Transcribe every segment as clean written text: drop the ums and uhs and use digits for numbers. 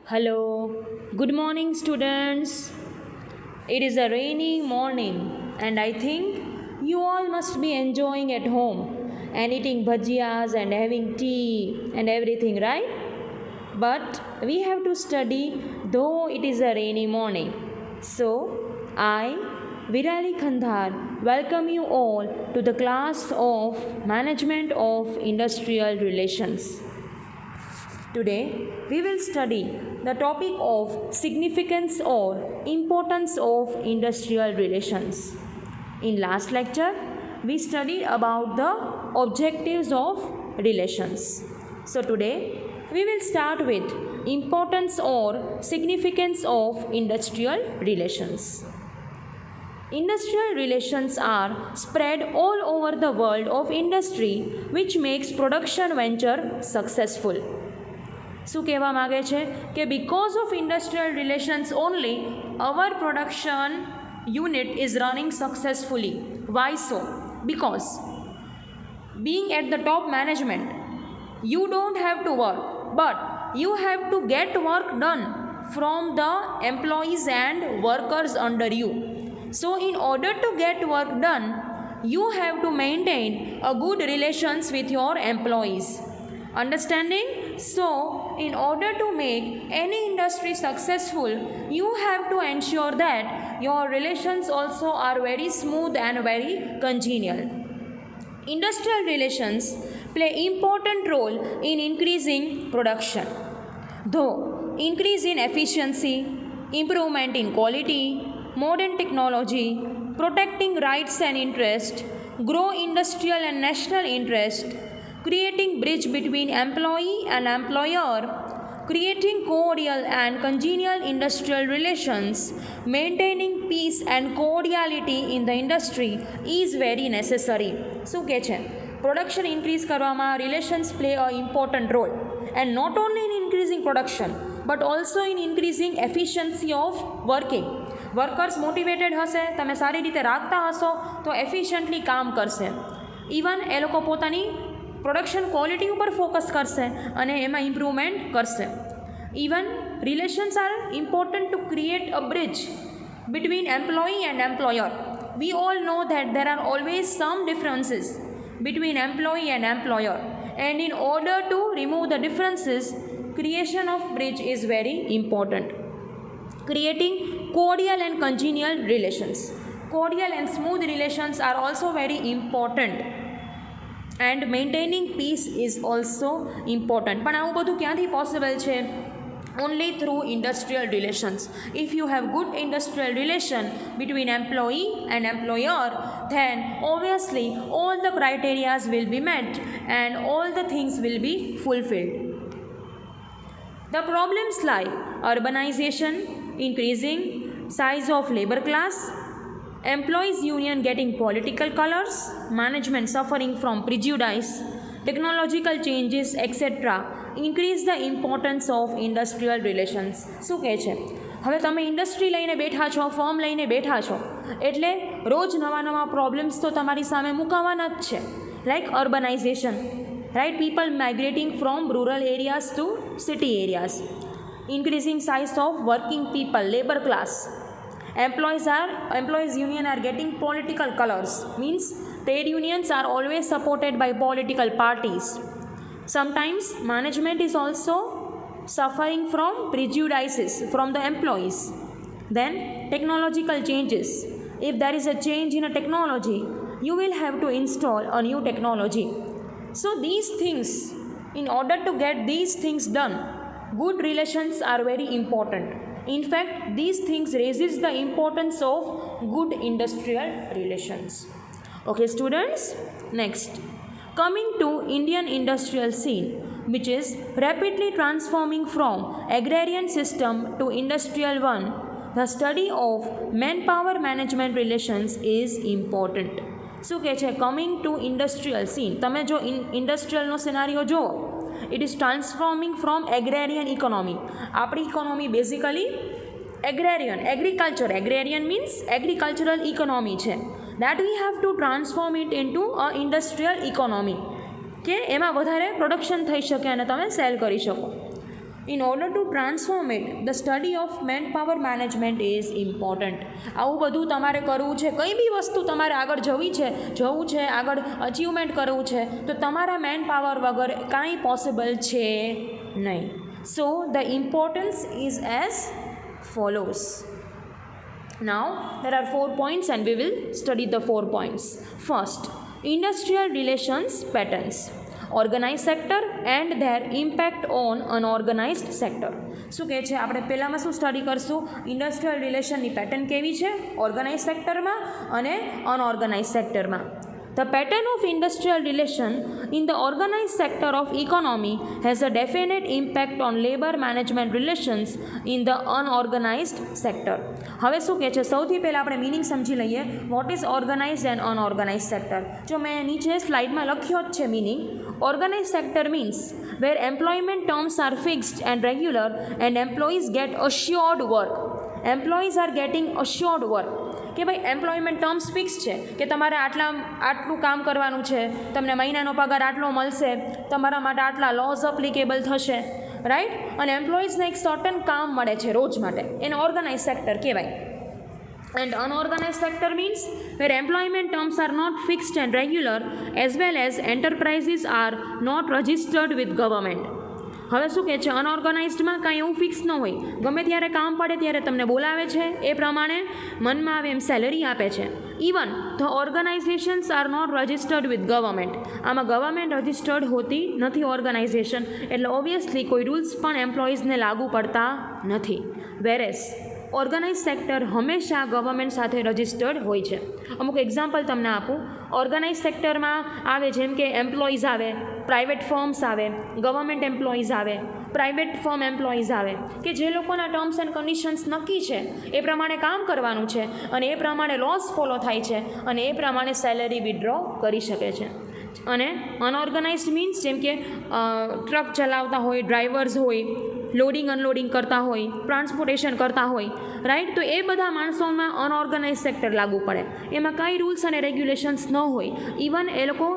Hello, good morning, students. It is a rainy morning, and I think you all must be enjoying at home and eating bhajiyas and having tea and everything, right? But we have to study though it is a rainy morning. So, I, Virali Khandar, welcome you all to the class of Management of Industrial Relations. Today, we will study the topic of significance or importance of industrial relations. In last lecture, we studied about the objectives of relations. So today, we will start with importance or significance of industrial relations. Industrial relations are spread all over the world of industry, which makes production venture successful. શું કહેવા માગે છે કે because of industrial relations only our production unit is running successfully. Why so? Because being at the top management, you don't have to work, but you have to get work done from the employees and workers under you. So in order to get work done, you have to maintain a good relations with your employees. Understanding? So, in order to make any industry successful, you have to ensure that your relations also are very smooth and very congenial. Industrial relations play important role in increasing production. Though increase in efficiency, improvement in quality, modern technology, protecting rights and interest, grow industrial and national interest, creating bridge between employee and employer, creating cordial and congenial industrial relations, maintaining peace and cordiality in the industry is very necessary. શું કહે છે? Production increase કરવામાં relations play a important role, and not only in increasing production but also in increasing efficiency of working. Workers motivated હશે, તમે સારી રીતે રાખતા હશો તો એફિશિયન્ટલી કામ કરશે. ઇવન એ લોકો પોતાની પ્રોડક્શન ક્વોલિટી ઉપર ફોકસ કરશે અને એમાં ઇમ્પ્રુવમેન્ટ કરશે. Even relations are important to create a bridge between employee and employer. We all know that there are always some differences between employee and employer, and in order to remove the differences, creation of bridge is very important. Creating cordial and congenial relations. Cordial and smooth relations are also very important, and maintaining peace is also important. પણ આવું બધું ક્યાંથી possible છે? only through industrial relations. If you have good industrial relation between employee and employer, then obviously all the criteria will be met and all the things will be fulfilled. The problems lie urbanization, increasing size of labor class, employees union getting political colors, management suffering from prejudice, technological changes, etc. increase the importance of industrial relations. શું કહે છે? હવે તમે industry લઈને બેઠા છો, firm લઈને બેઠા છો, એટલે રોજ નવા નવા પ્રોબ્લેમ્સ તો તમારી સામે મુકાવાના જ છે. Like urbanization, right? People migrating from rural areas to city areas, increasing size of working people, labor class. Employees union are getting political colors, means trade unions are always supported by political parties. Sometimes management is also suffering from prejudices from the employees. Then technological changes. If there is a change in a technology, you will have to install a new technology. So these things, in order to get these things done, good relations are very important. In fact, these things raises the importance of good industrial relations. Okay students, next, coming to Indian industrial scene, which is rapidly transforming from agrarian system to industrial one, the study of manpower management relations is important. શું કહે છે? Coming to industrial scene. તમે જો ઇન્ડસ્ટ્રીયલનો scenario જુઓ, it is transforming from agrarian economy. આપણી economy basically agriculture means agricultural economy છે. that we have to transform it into a industrial economy, કે એમાં વધારે પ્રોડક્શન થઈ શકે અને તમે સેલ કરી શકો. In order to transform it, the study of manpower management is important. આવું બધું તમારે કરવું છે, કંઈ બી વસ્તુ તમારે આગળ જવું છે, આગળ અચીવમેન્ટ કરવું છે, તો તમારા મેન પાવર વગર કાંઈ પોસિબલ છે નહીં. So the importance is as follows. Now there are 4 points and we will study the 4 points. First, industrial relations patterns, organized sector and their impact on unorganized sector. શું કહે છે, આપણે પહેલાંમાં શું study કરશું? ઇન્ડસ્ટ્રીયલ રિલેશનની પેટર્ન કેવી છે organise સેક્ટરમાં અને અનઓર્ગેનાઇઝ સેક્ટરમાં. The pattern of industrial relation in the organized sector of economy has a definite impact on labor management relations in the unorganized sector. હવે શું કહે છે, સૌથી પહેલાં આપણે મિનિંગ સમજી લઈએ. What is organised and unorganised sector? જો મેં નીચે સ્લાઇડમાં લખ્યો જ છે meaning. Organized sector means where employment terms are fixed and regular and employees get assured work. Employees are getting assured work. કે ભાઈ એમ્પ્લોયમેન્ટ ટર્મ્સ ફિક્સ છે કે તમારે આટલું કામ કરવાનું છે, તમને મહિનાનો પગાર આટલો મળશે, તમારા માટે આટલા લોઝ એપ્લિકેબલ થશે, રાઈટ. અને એમ્પ્લોઈઝને એક સર્ટન કામ મળે છે રોજ માટે, એને ઓર્ગેનાઇઝ સેક્ટર કહેવાય. And unorganized sector means where employment terms are not fixed and regular as well as enterprises are not registered with government. હવે શું કહે છે, અનઓર્ગેનાઇઝડમાં કાંઈ એવું ફિક્સ ન હોય, ગમે ત્યારે કામ પડે ત્યારે તમને બોલાવે છે, એ પ્રમાણે મનમાં આવે એમ સેલરી આપે છે. Even the organisations are not registered with government. આમાં ગવર્મેન્ટ રજિસ્ટર્ડ હોતી નથી ઓર્ગેનાઇઝેશન, એટલે ઓબ્વિયસલી કોઈ રૂલ્સ પણ એમ્પ્લોઈઝને લાગુ પડતા નથી. વેરેસ ઓર્ગેનાઇઝ સેક્ટર હંમેશા ગવર્મેન્ટ સાથે રજિસ્ટર્ડ હોય છે. અમુક એક્ઝામ્પલ તમને આપું. ઓર્ગેનાઇઝ સેક્ટરમાં આવે જેમ કે એમ્પ્લોઈઝ આવે, પ્રાઇવેટ ફર્મ્સ આવે, ગવર્મેન્ટ એમ્પ્લોઈઝ આવે, પ્રાઇવેટ ફર્મ એમ્પ્લોઈઝ આવે, કે જે લોકોના ટર્મ્સ એન્ડ કન્ડિશન્સ નક્કી છે એ પ્રમાણે કામ કરવાનું છે અને એ પ્રમાણે લોસ ફોલો થાય છે અને એ પ્રમાણે સેલરી વિથડ્રો કરી શકે છે. અને અનઓર્ગેનાઇઝડ મીન્સ જેમ કે ટ્રક ચલાવતા હોય, ડ્રાઈવર્સ હોય, લોડિંગ અનલોડિંગ કરતા હોય, ટ્રાન્સપોર્ટેશન કરતા હોય, રાઈટ. તો એ બધા માણસોમાં અનઓર્ગેનાઇઝ સેક્ટર લાગુ પડે. એમાં કાંઈ રૂલ્સ અને રેગ્યુલેશન્સ ન હોય. ઇવન એ લોકો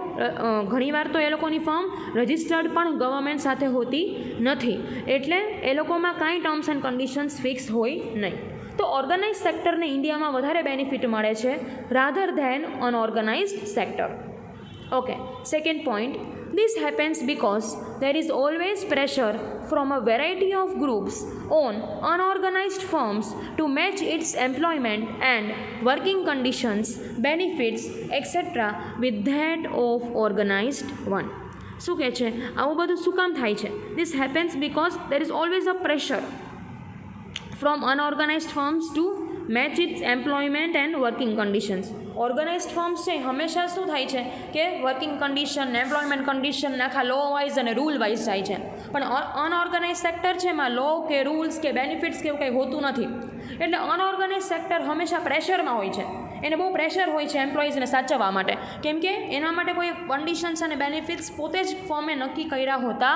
ઘણીવાર તો એ લોકોની ફર્મ રજિસ્ટર્ડ પણ ગવર્મેન્ટ સાથે હોતી નથી, એટલે એ લોકોમાં કાંઈ ટર્મ્સ એન્ડ કન્ડિશન્સ ફિક્સ હોય નહીં. તો ઓર્ગેનાઇઝ સેક્ટરને ઇન્ડિયામાં વધારે બેનિફિટ મળે છે rather than unorganised sector. Okay, second point, this happens because there is always pressure from a variety of groups on unorganized firms to match its employment and working conditions, benefits, etc. with that of organized one. શું કહે છે, આવું બધું શું કામ થાય છે? This happens because there is always a pressure from unorganized firms to match its employment and working conditions. Organised firms છે હંમેશા શું થાય છે કે વર્કિંગ કન્ડિશન, એમ્પ્લોયમેન્ટ કન્ડિશન આખા લો વાઇઝ અને રૂલ વાઇઝ જાય છે. પણ અનઓર્ગેનાઇઝ સેક્ટર છે એમાં લો કે રૂલ્સ કે બેનિફિટ્સ કે એવું કંઈ હોતું નથી. એટલે અનઓર્ગેનાઇઝ સેક્ટર હંમેશા પ્રેશરમાં હોય છે. એને બહુ પ્રેશર હોય છે એમ્પ્લોઈઝને સાચવવા માટે, કેમ કે એના માટે કોઈ કન્ડિશન્સ અને બેનિફિટ્સ પોતે જ ફર્મે નક્કી કર્યા હોતા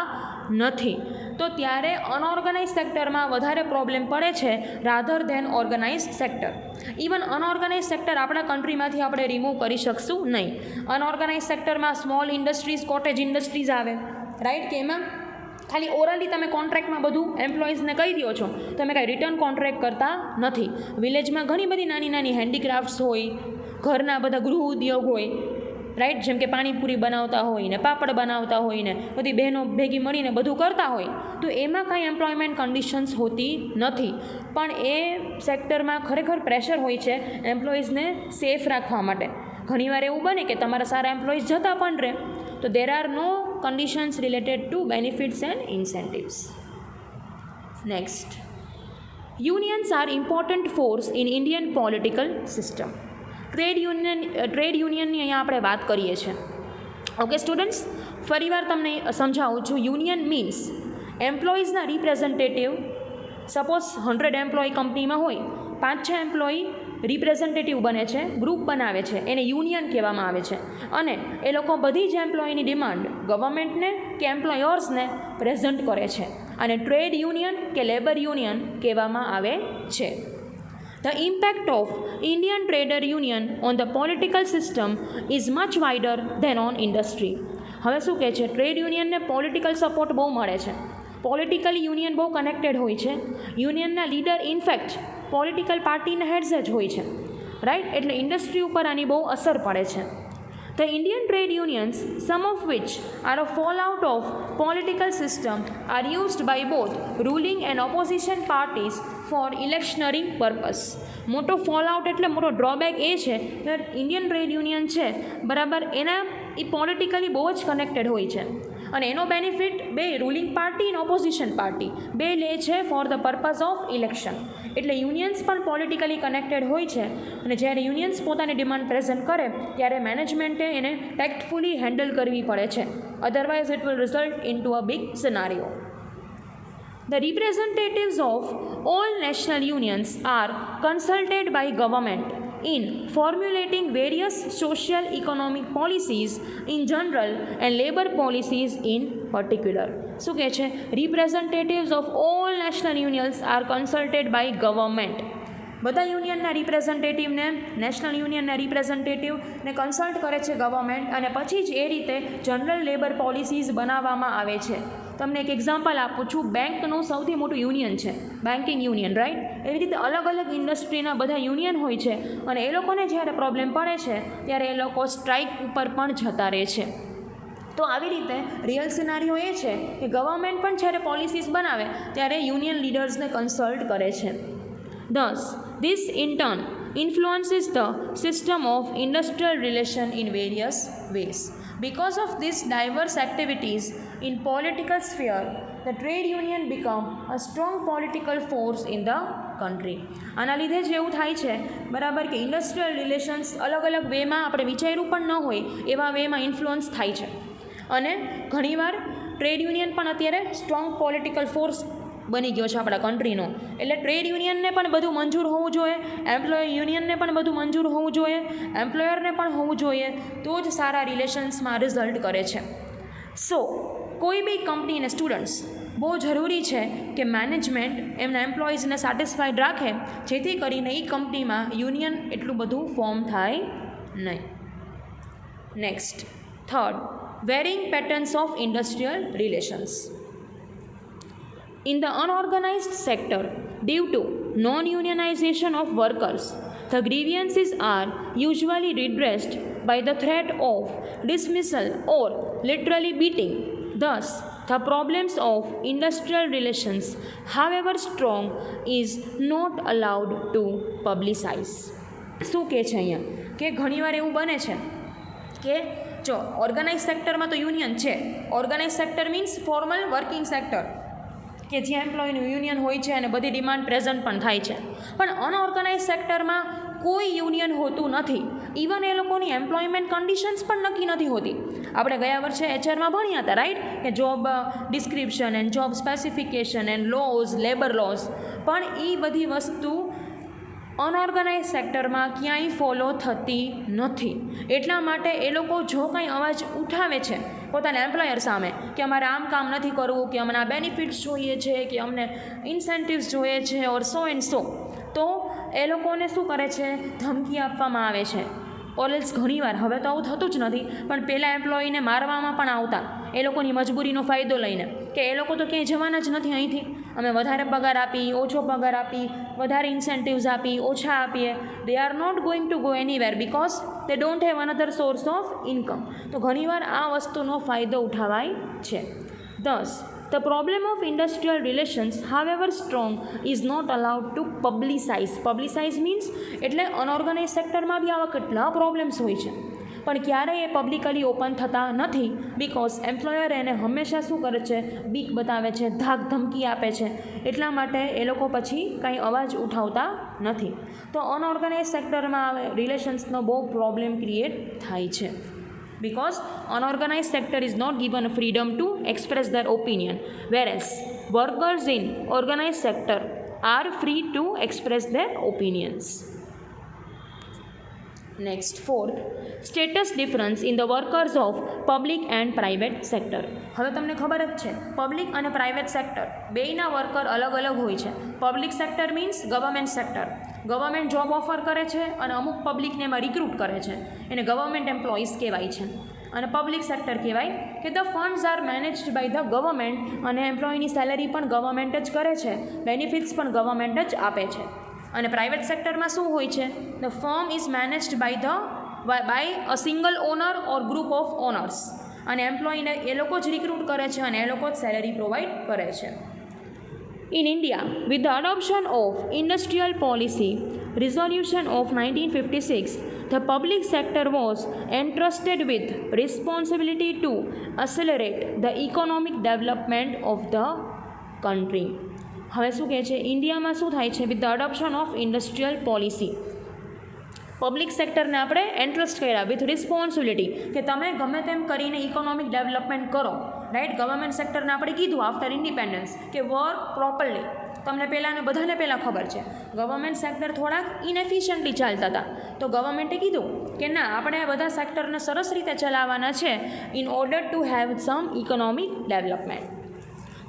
નથી. તો ત્યારે અનઓર્ગેનાઇઝ સેક્ટરમાં વધારે પ્રોબ્લેમ પડે છે rather than organise sector. Even unorganise sector આપણા કન્ટ્રીમાંથી આપણે રિમૂવ કરી શકશું નહીં. અનઓર્ગેનાઇઝ સેક્ટરમાં સ્મોલ ઇન્ડસ્ટ્રીઝ, કોટેજ ઇન્ડસ્ટ્રીઝ આવે, રાઈટ, કે એમાં ખાલી ઓરલી તમે કોન્ટ્રાક્ટમાં બધું એમ્પ્લોઈઝને કહી દો છો, તમે કાંઈ રિટર્ન કોન્ટ્રાક્ટ કરતા નથી. વિલેજમાં ઘણી બધી નાની નાની હેન્ડીક્રાફ્ટ્સ હોય, ઘરના બધા ગૃહ ઉદ્યોગ હોય, રાઈટ, જેમ કે પાણીપુરી બનાવતા હોય ને પાપડ બનાવતા હોય ને બધી બહેનો ભેગી મળીને બધું કરતા હોય, તો એમાં કાંઈ એમ્પ્લોયમેન્ટ કન્ડિશન્સ હોતી નથી. પણ એ સેક્ટરમાં ખરેખર પ્રેશર હોય છે એમ્પ્લોઈઝને સેફ રાખવા માટે. ઘણીવાર એવું બને કે તમારા સારા એમ્પ્લોઈઝ જતા પણ રહે, તો there are no conditions related to benefits and incentives. Next, unions are important force in Indian political system. Trade યુનિયનની અહીંયા આપણે વાત કરીએ છીએ. ઓકે સ્ટુડન્ટ્સ, ફરીવાર તમને સમજાવું છું. યુનિયન મીન્સ એમ્પ્લોઈઝના રિપ્રેઝન્ટેટિવ. સપોઝ 100 એમ્પ્લોય કંપનીમાં હોય, 5-6 એમ્પ્લોય રિપ્રેઝન્ટેટિવ બને છે, ગ્રુપ બનાવે છે, એને યુનિયન કહેવામાં આવે છે. અને એ લોકો બધી જ એમ્પ્લોયની ડિમાન્ડ ગવર્મેન્ટને કે એમ્પ્લોયર્સને પ્રેઝન્ટ કરે છે. અને ટ્રેડ યુનિયન કે લેબર યુનિયન કહેવામાં આવે છે. The impact of Indian Trader Union on the political system is much wider than on industry. હવે શું કહે છે, ટ્રેડ યુનિયનને પોલિટિકલ સપોર્ટ બહુ મળે છે, પોલિટિકલી યુનિયન બહુ કનેક્ટેડ હોય છે. યુનિયનના લીડર ઇનફેક્ટ પોલિટિકલ પાર્ટીના હેડ્સ જ હોય છે, રાઈટ. એટલે ઇન્ડસ્ટ્રી ઉપર આની બહુ અસર પડે છે. The Indian trade unions, some of which are a fallout of political system, are used by both ruling and opposition parties for electioneering purpose. મોટો ફોલઆઉટ એટલે મોટો ડ્રોબેક એ છે કે ઇન્ડિયન ટ્રેડ યુનિયન છે, બરાબર, એના એ પોલિટિકલી બહુ જ કનેક્ટેડ હોય છે અને એનો બેનિફિટ બે રૂલિંગ પાર્ટી અને ઓપોઝિશન પાર્ટી બે લે છે for the purpose of election. એટલે યુનિયન્સ પણ પોલિટિકલી કનેક્ટેડ હોય છે અને જ્યારે યુનિયન્સ પોતાની ડિમાન્ડ પ્રેઝન્ટ કરે ત્યારે મેનેજમેન્ટે એને ટેક્ટફુલી હેન્ડલ કરવી પડે છે, otherwise it will result in to a big scenario. The representatives of all national unions are consulted by government in formulating various social economic policies in general and labor policies in particular. શું કહે છે? Representatives of all national unions are consulted by government. બધા યુનિયનના રિપ્રેઝન્ટેટિવને, national યુનિયનના રિપ્રેઝન્ટેટિવને consult કરે છે government અને પછી જ એ રીતે જનરલ લેબર પોલિસીઝ બનાવવામાં આવે છે. તમને એક એક્ઝામ્પલ આપું છું. બેંકનું સૌથી મોટું યુનિયન છે બેન્કિંગ યુનિયન, રાઈટ. એવી રીતે અલગ અલગ ઇન્ડસ્ટ્રીના બધા યુનિયન હોય છે અને એ લોકોને જ્યારે પ્રોબ્લેમ પડે છે ત્યારે એ લોકો સ્ટ્રાઇક ઉપર પણ જતા રહે છે. તો આવી રીતે રિયલ સિનારીઓ એ છે કે ગવર્મેન્ટ પણ જ્યારે પોલિસીસ બનાવે ત્યારે યુનિયન લીડર્સને કન્સલ્ટ કરે છે. Thus, this in turn influences the system of industrial relation in various ways. Because of these diverse activities in political sphere, the trade union become a strong political force in the country. આના લીધે જ એવું થાય છે, બરાબર, કે industrial relations અલગ અલગ વેમાં આપણે વિચાર્યું પણ ન હોય એવા વેમાં ઇન્ફ્લુઅન્સ થાય છે અને ઘણીવાર ટ્રેડ યુનિયન પણ અત્યારે સ્ટ્રોંગ પોલિટિકલ ફોર્સ બની ગયો છે આપણા કન્ટ્રીનો. એટલે ટ્રેડ યુનિયનને પણ બધું મંજૂર હોવું જોઈએ, એમ્પ્લોય યુનિયનને પણ બધું મંજૂર હોવું જોઈએ, એમ્પ્લોયરને પણ હોવું જોઈએ, તો જ સારા રિલેશન્સમાં રિઝલ્ટ કરે છે. સો કોઈ બી કંપનીને સ્ટુડન્ટ્સ બહુ જરૂરી છે કે મેનેજમેન્ટ એમના એમ્પ્લોઈઝને સેટિસ્ફાઈડ રાખે જેથી કરીને એ કંપનીમાં યુનિયન એટલું બધું ફોર્મ થાય નહીં. Next, third, varying patterns of industrial relations. In the unorganized sector, due to non-unionization of workers, the grievances are usually redressed by the threat of dismissal or literally beating. Thus, the problems of industrial relations, however strong, is not allowed to publicize. શું કહે છે અહીંયા કે ઘણીવાર એવું બને છે કે જો ઓર્ગેનાઇઝ સેક્ટરમાં તો યુનિયન છે, organise sector means formal working sector કે જ્યાં એમ્પ્લોયનું યુનિયન હોય છે અને બધી ડિમાન્ડ પ્રેઝન્ટ પણ થાય છે. પણ અનઓર્ગેનાઇઝ સેક્ટરમાં કોઈ યુનિયન હોતું નથી. ઇવન એ લોકોની એમ્પ્લોયમેન્ટ કન્ડિશન્સ પણ નક્કી નથી હોતી. આપણે ગયા વર્ષે એચઆરમાં ભણ્યા હતા, રાઈટ, કે job description and job specification and lose, labour lose, પણ એ બધી વસ્તુ અનઓર્ગેનાઇઝ સેક્ટરમાં ક્યાંય ફોલો થતી નથી. એટલા માટે એ લોકો જો કાંઈ અવાજ ઉઠાવે છે પોતાના એમ્પ્લોયર સામે કે અમારે આમ કામ નથી કરવું, કે અમને આ બેનિફિટ્સ જોઈએ છે, કે અમને ઇન્સેન્ટિવ્સ જોઈએ છે ઓર સો એન્ડ સો, તો એ લોકોને શું કરે છે, ધમકી આપવામાં આવે છે. ઓરેલ્સ ઘણીવાર, હવે તો આવું થતું જ નથી, પણ પહેલાં એમ્પ્લોયીને મારવામાં પણ આવતા એ લોકોની મજબૂરીનો ફાયદો લઈને કે એ લોકો તો ક્યાંય જવાના જ નથી અહીંથી, અમે વધારે પગાર આપી, ઓછો પગાર આપી, વધારે ઇન્સેન્ટિવ્સ આપી, ઓછા આપીએ. They are not going to go anywhere because they don't have another source of income. તો ઘણીવાર આ વસ્તુનો ફાયદો ઉઠાવાય છે. Thus, the problem of industrial relations, however strong, is not allowed to publicize. Publicize means એટલે અનઓર્ગેનાઇઝ સેક્ટરમાં બી આવા કેટલા પ્રોબ્લેમ્સ હોય છે પણ ક્યારેય એ પબ્લિકલી ઓપન થતા નથી બિકોઝ એમ્પ્લોયર એને હંમેશા શું કરે છે, બીક બતાવે છે, ધાક ધમકી આપે છે. એટલા માટે એ લોકો પછી કંઈ અવાજ ઉઠાવતા નથી. તો અનઓર્ગેનાઇઝ સેક્ટરમાં રિલેશન્સનો બહુ પ્રોબ્લેમ ક્રિએટ થાય છે because unorganized sector is not given freedom to express their opinion, whereas workers in organized sector are free to express their opinions. Next, fourth, status difference in the workers of public and private sector. હવે તમને ખબર જ છે public અને private sector બેયના worker અલગ અલગ હોય છે. Public sector means government sector. Government job offer કરે છે અને અમુક પબ્લિકને એમાં રિક્રુટ કરે છે, એને ગવર્મેન્ટ એમ્પ્લોઈઝ કહેવાય છે. અને પબ્લિક સેક્ટર કહેવાય કે the funds are managed by the government અને એમ્પ્લોયની સેલરી પણ ગવર્મેન્ટ જ કરે છે, બેનિફિટ્સ પણ ગવર્મેન્ટ જ આપે છે. અને પ્રાઇવેટ સેક્ટરમાં શું હોય છે? The firm is managed by a single owner or group of owners અને એમ્પ્લોયને એ લોકો જ રિક્રુટ કરે છે અને એ લોકો જ સેલરી પ્રોવાઈડ કરે છે. In India, with the adoption of Industrial Policy Resolution of 1956, the public sector was entrusted with responsibility to accelerate the economic development of the country. હવે શું કહે છે? ઇન્ડિયામાં શું થાય છે? With the adoption of industrial policy, public સેક્ટરને આપણે એન્ટ્રસ્ટ કર્યા વિથ રિસ્પોન્સિબિલિટી કે તમે ગમે તેમ કરીને ઇકોનોમિક ડેવલપમેન્ટ કરો, રાઈટ. ગવર્મેન્ટ સેક્ટરને આપણે કીધું આફ્ટર ઇન્ડિપેન્ડન્સ કે વર્ક પ્રોપરલી. તમને બધાને પહેલાં ખબર છે ગવર્મેન્ટ સેક્ટર થોડાક ઇનએફિશિયન્ટલી ચાલતા હતા, તો ગવર્મેન્ટે કીધું કે ના, આપણે આ બધા સેક્ટરને સરસ રીતે ચલાવવાના છે in order to have sum economic development.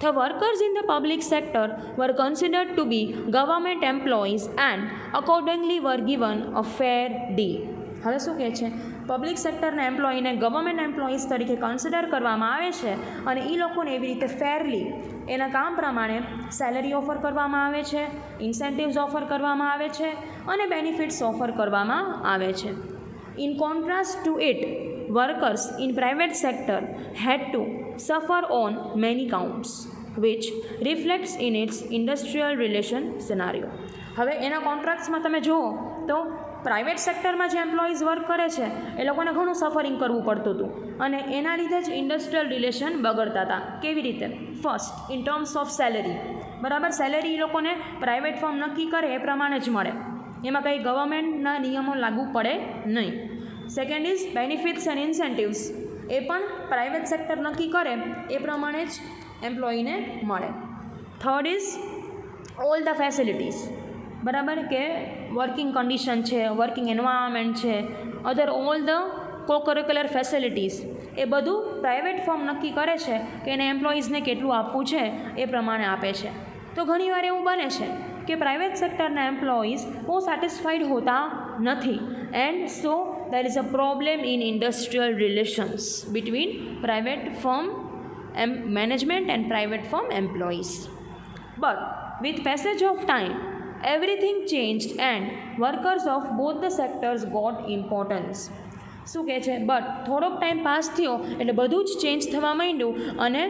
The workers in the public sector were considered to be government employees and accordingly were given a fair deal. હવે શું કહે છે? પબ્લિક સેક્ટરના એમ્પ્લોયીને ગવર્મેન્ટ એમ્પ્લોઈઝ તરીકે કન્સિડર કરવામાં આવે છે અને એ લોકોને એવી રીતે ફેરલી એના કામ પ્રમાણે સેલરી ઓફર કરવામાં આવે છે, ઇન્સેન્ટિવ્સ ઓફર કરવામાં આવે છે અને બેનિફિટ્સ ઓફર કરવામાં આવે છે. In contrast to it, workers in private sector had to suffer on many counts, which reflects in its industrial relation scenario. હવે એના કોન્ટ્રાક્ટ્સમાં તમે જુઓ તો પ્રાઇવેટ સેક્ટરમાં જે એમ્પ્લોઈઝ વર્ક કરે છે એ લોકોને ઘણું સફરિંગ કરવું પડતું હતું અને એના લીધે જ ઇન્ડસ્ટ્રીયલ રિલેશન બગડતા હતા. કેવી રીતે? First, in terms of salary, બરાબર. સેલરી એ લોકોને પ્રાઇવેટ ફર્મ નક્કી કરે એ પ્રમાણે જ મળે, એમાં કંઈ ગવર્મેન્ટના નિયમો લાગુ પડે નહીં. Second is benefits and incentives, એ પણ પ્રાઇવેટ સેક્ટર નક્કી કરે એ પ્રમાણે જ એમ્પ્લોયીને મળે. Third is all the facilities, બરાબર, કે વર્કિંગ કન્ડિશન છે, વર્કિંગ એન્વાયરમેન્ટ છે, અધર ઓલ ધ કોકરિક્યુલર ફેસિલિટીઝ, એ બધું પ્રાઇવેટ ફર્મ નક્કી કરે છે કે એને એમ્પ્લોઈઝને કેટલું આપવું છે એ પ્રમાણે આપે છે. તો ઘણીવાર એવું બને છે કે પ્રાઇવેટ સેક્ટરના એમ્પ્લોઈઝ બહુ સેટિસ્ફાઈડ હોતા નથી, and so there is a problem in industrial relations between private firm management and private firm employees. But with passage of time, everything changed and workers of both the sectors got importance. શું કહે છે? But થોડોક time pass થયો એટલે બધું જ change થવા માંડ્યું અને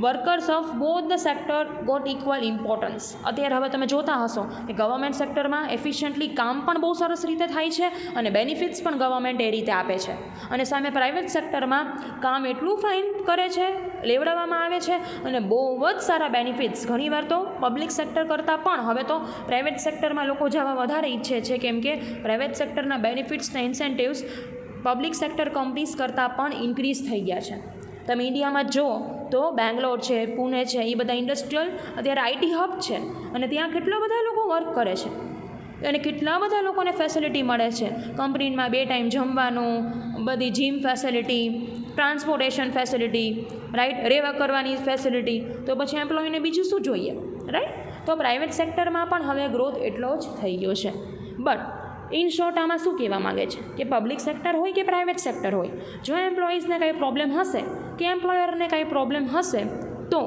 workers of both the sector got equal importance. અત્યારે હવે તમે જોતા હશો કે ગવર્મેન્ટ સેક્ટરમાં એફિશિયન્ટલી કામ પણ બહુ સરસ રીતે થાય છે અને બેનિફિટ્સ પણ ગવર્મેન્ટ એ રીતે આપે છે, અને સામે પ્રાઇવેટ સેક્ટરમાં કામ એટલું ફાઇન કરે છે, લેવડાવવામાં આવે છે અને બહુ જ સારા બેનિફિટ્સ, ઘણીવાર તો પબ્લિક સેક્ટર કરતાં પણ હવે તો પ્રાઇવેટ સેક્ટરમાં લોકો જવા વધારે ઈચ્છે છે, કેમ કે પ્રાઇવેટ સેક્ટરના બેનિફિટ્સના ઇન્સેન્ટિવ્સ પબ્લિક સેક્ટર કંપનીઝ કરતાં પણ ઇન્ક્રીઝ થઈ ગયા છે. તમે ઇન્ડિયામાં જુઓ તો બેંગ્લોર છે, પુણે છે, એ બધા ઇન્ડસ્ટ્રીયલ અત્યારે આઈટી હબ છે અને ત્યાં કેટલા બધા લોકો વર્ક કરે છે અને કેટલા બધા લોકોને ફેસિલિટી મળે છે. કંપનીમાં 2 ટાઈમ જમવાનું, બધી gym facility, transportation facility, right, રહેવા કરવાની ફેસિલિટી, તો પછી એમ્પ્લોયીને બીજું શું જોઈએ, રાઈટ. તો પ્રાઇવેટ સેક્ટરમાં પણ હવે ગ્રોથ એટલો જ થઈ ગયો છે. બટ ઇન શોર્ટ આમાં શું કહેવા માગે છે કે પબ્લિક સેક્ટર હોય કે પ્રાઇવેટ સેક્ટર હોય, જો એમ્પ્લોઈઝને કંઈ પ્રોબ્લેમ હશે કે એમ્પ્લોયરને કંઈ પ્રોબ્લેમ હશે તો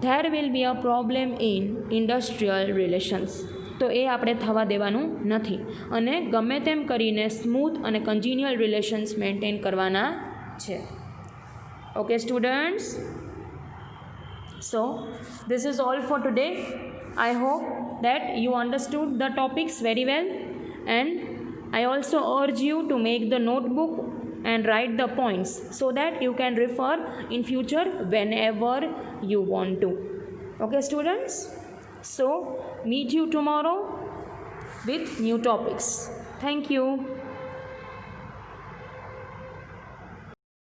there will be a problem in industrial relations. તો એ આપણે થવા દેવાનું નથી અને ગમે તેમ કરીને સ્મૂથ અને કન્ટિન્યુઅલ રિલેશન્સ મેન્ટેન કરવાના છે. Okay students, so this is all for today. I hope that you understood the topics very well, and I also urge you to make the notebook and write the points so that you can refer in future whenever you want to. Okay students, so meet you tomorrow with new topics. Thank you.